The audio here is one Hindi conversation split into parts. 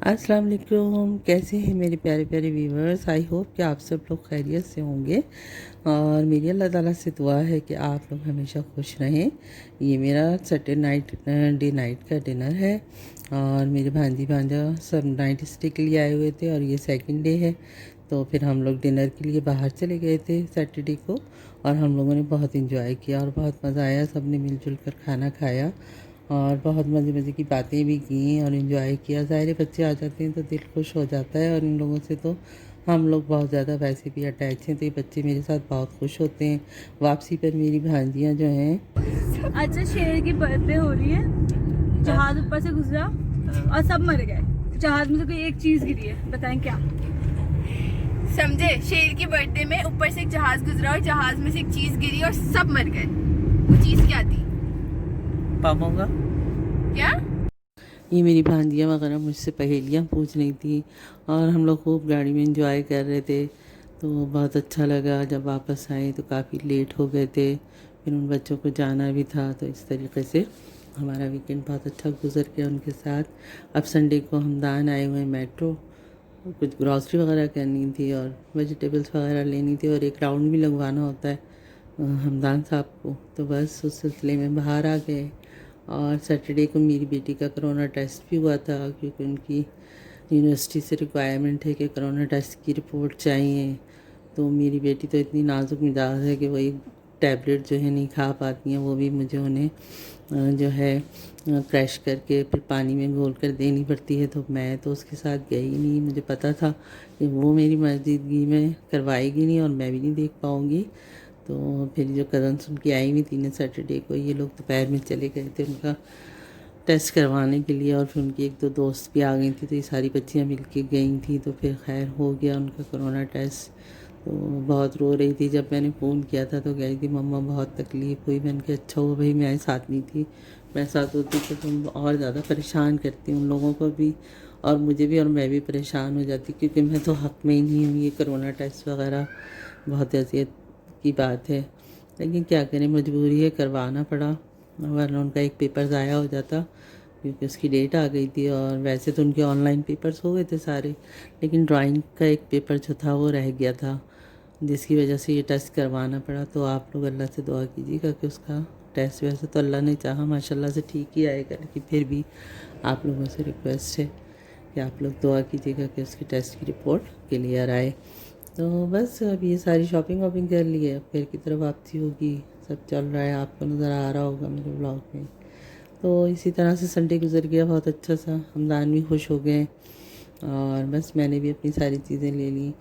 अस्सलाम वालेकुम। कैसे हैं मेरे प्यारे प्यारे व्यूवर्स। आई होप कि आप सब लोग खैरियत से होंगे और मेरी अल्लाह ताला से दुआ है कि आप लोग हमेशा खुश रहें। ये मेरा सैटरडे नाइट डे नाइट का डिनर है और मेरे भांजी भांजा सब नाइट स्टे के लिए आए हुए थे और ये सेकंड डे है। तो फिर हम लोग डिनर के लिए बाहर चले गए थे सैटरडे को और हम लोगों ने बहुत इंजॉय किया और बहुत मज़ा आया। सब ने मिलजुल कर खाना खाया और बहुत मज़े मज़े की बातें भी की और इन्जॉय किया। ज़ाहिर बच्चे आ जाते हैं तो दिल खुश हो जाता है और इन लोगों से तो हम लोग बहुत ज़्यादा वैसे भी अटैच हैं, तो ये बच्चे मेरे साथ बहुत खुश होते हैं। वापसी पर मेरी भांजियाँ जो हैं, अच्छा शेर की बर्थडे हो रही है, जहाज ऊपर से गुजरा और सब मर गए। जहाज में से कोई एक चीज गिरी है, बताएं क्या? समझे? शेर की बर्थडे में ऊपर से एक जहाज गुजरा और जहाज में से एक चीज गिरी और सब मर गए। वो चीज क्या थी? पाऊँगा क्या? ये मेरी भांजियाँ वगैरह मुझसे पहेलियाँ पूछ रही थी और हम लोग खूब गाड़ी में इंजॉय कर रहे थे। तो बहुत अच्छा लगा। जब वापस आए तो काफ़ी लेट हो गए थे, फिर उन बच्चों को जाना भी था। तो इस तरीके से हमारा वीकेंड बहुत अच्छा गुजर गया उनके साथ। अब संडे को हमदान आए हुए हैं मेट्रो, कुछ ग्रॉसरी वगैरह करनी थी और वेजिटेबल्स वगैरह लेनी थी और एक राउंड भी लगवाना होता है हमदान साहब को। तो बस उस सिलसिले में बाहर आ गए। और सैटरडे को मेरी बेटी का कोरोना टेस्ट भी हुआ था, क्योंकि उनकी यूनिवर्सिटी से रिक्वायरमेंट है कि कोरोना टेस्ट की रिपोर्ट चाहिए। तो मेरी बेटी तो इतनी नाजुक मिजाज है कि वही टैबलेट जो है नहीं खा पाती हैं, वो भी मुझे उन्हें जो है क्रश करके फिर पानी में घोल कर देनी पड़ती है। तो मैं तो उसके साथ गई नहीं, मुझे पता था कि वो मेरी मर्जीदगी में करवाएगी नहीं और मैं भी नहीं देख पाऊँगी। तो फिर जो कज़न्स उनकी आई हुई थी ना सैटरडे को, ये लोग दोपहर में चले गए थे उनका टेस्ट करवाने के लिए और फिर उनकी एक दो दोस्त भी आ गई थी। तो ये सारी बच्चियाँ मिल के गई थी। तो फिर खैर हो गया उनका कोरोना टेस्ट। तो बहुत रो रही थी। जब मैंने फ़ोन किया था तो कह रही थी मम्मा बहुत तकलीफ़ हुई। मैंने कहा अच्छा हुआ भाई मैं साथ नहीं थी, मैं साथ होती तो तुम और ज़्यादा परेशान करती उन लोगों को भी और मुझे भी, और मैं भी परेशान हो जाती, क्योंकि मैं तो हक़ में ही नहीं हूँ। ये कोरोना टेस्ट वगैरह बहुत अज़ियत की बात है, लेकिन क्या करें, मजबूरी है, करवाना पड़ा, वरना उनका एक पेपर ज़ाया हो जाता, क्योंकि उसकी डेट आ गई थी। और वैसे तो उनके ऑनलाइन पेपर्स हो गए थे सारे, लेकिन ड्राइंग का एक पेपर जो था वो रह गया था, जिसकी वजह से ये टेस्ट करवाना पड़ा। तो आप लोग अल्लाह से दुआ कीजिएगा कि उसका टेस्ट, वैसे तो अल्लाह ने चाहा माशाल्लाह से ठीक ही आएगा, लेकिन फिर भी आप लोगों से रिक्वेस्ट है कि आप लोग दुआ कीजिएगा कि उसके टेस्ट की रिपोर्ट क्लियर आए। तो बस अब ये सारी शॉपिंग वॉपिंग कर ली है, अब घर की तरफ वापसी होगी। सब चल रहा है, आपको नज़र आ रहा होगा मेरे ब्लॉग में। तो इसी तरह से संडे गुजर गया बहुत अच्छा सा। हमदान भी खुश हो गए और बस मैंने भी अपनी सारी चीज़ें ले ली।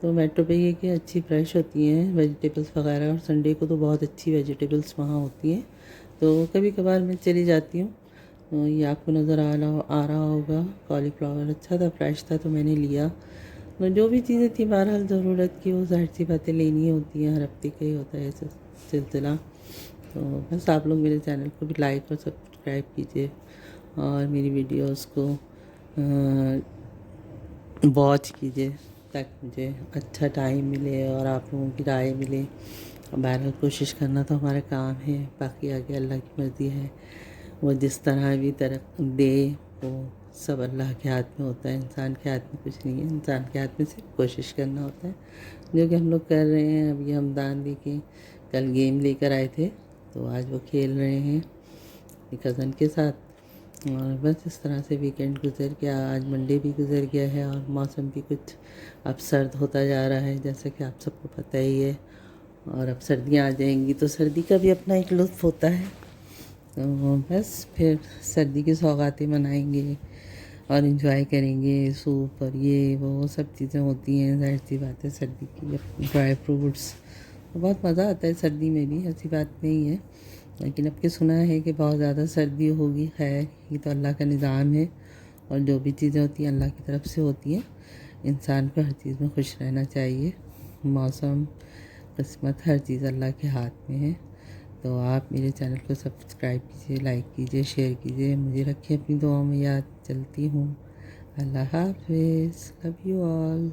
तो मेट्रो पे ये कि अच्छी फ्रेश होती हैं वेजिटेबल्स वगैरह, और संडे को तो बहुत अच्छी वेजिटेबल्स वहाँ होती हैं। तो कभी कभार मैं चली जाती हूँ। तो ये आपको नज़र आ रहा होगा, कॉलीफ्लावर अच्छा था, फ्रेश था, तो मैंने लिया। तो जो भी चीज़ें थी बहरहाल ज़रूरत की, वो ज़ाहिर सी बातें लेनी होती हैं, हर हफ्ते का ही होता है ऐसा सिलसिला। तो बस आप लोग मेरे चैनल को भी लाइक और सब्सक्राइब कीजिए और मेरी वीडियोस को वॉच कीजिए, ताकि मुझे अच्छा टाइम मिले और आप लोगों की राय मिले। बहरहाल कोशिश करना तो हमारा काम है, बाकी आगे अल्लाह की मर्ज़ी है। वो जिस तरह भी तरह दे, वो सब अल्लाह के हाथ में होता है, इंसान के हाथ में कुछ नहीं है। इंसान के हाथ में सिर्फ कोशिश करना होता है, जो कि हम लोग कर रहे हैं। अभी हमदान देखिए कल गेम लेकर आए थे, तो आज वो खेल रहे हैं अपनी कज़न के साथ। और बस इस तरह से वीकेंड गुजर गया। आज मंडे भी गुजर गया है और मौसम भी कुछ अब सर्द होता जा रहा है, जैसा कि आप सबको पता ही है। और अब सर्दियाँ आ जाएंगी तो सर्दी का भी अपना एक लुत्फ़ होता है। तो बस फिर सर्दी की सौगातें मनाएंगे और इन्जॉय करेंगे। सूप और ये वो सब चीज़ें होती हैं, ज़ाहिर सी बात है, सर्दी की ड्राई फ्रूट्स, तो बहुत मज़ा आता है सर्दी में भी, ऐसी बात नहीं है। लेकिन अब के सुना है कि बहुत ज़्यादा सर्दी होगी। खैर ये तो अल्लाह का निज़ाम है और जो भी चीज़ें होती हैं अल्लाह की तरफ से होती हैं। इंसान को हर चीज़ में खुश रहना चाहिए। मौसम, किस्मत, हर चीज़ अल्लाह के हाथ में है। तो आप मेरे चैनल को सब्सक्राइब कीजिए, लाइक कीजिए, शेयर कीजिए, मुझे रखिए अपनी दुआओं में याद। चलती हूँ, अल्लाह हाफ़िज़, लव यू ऑल।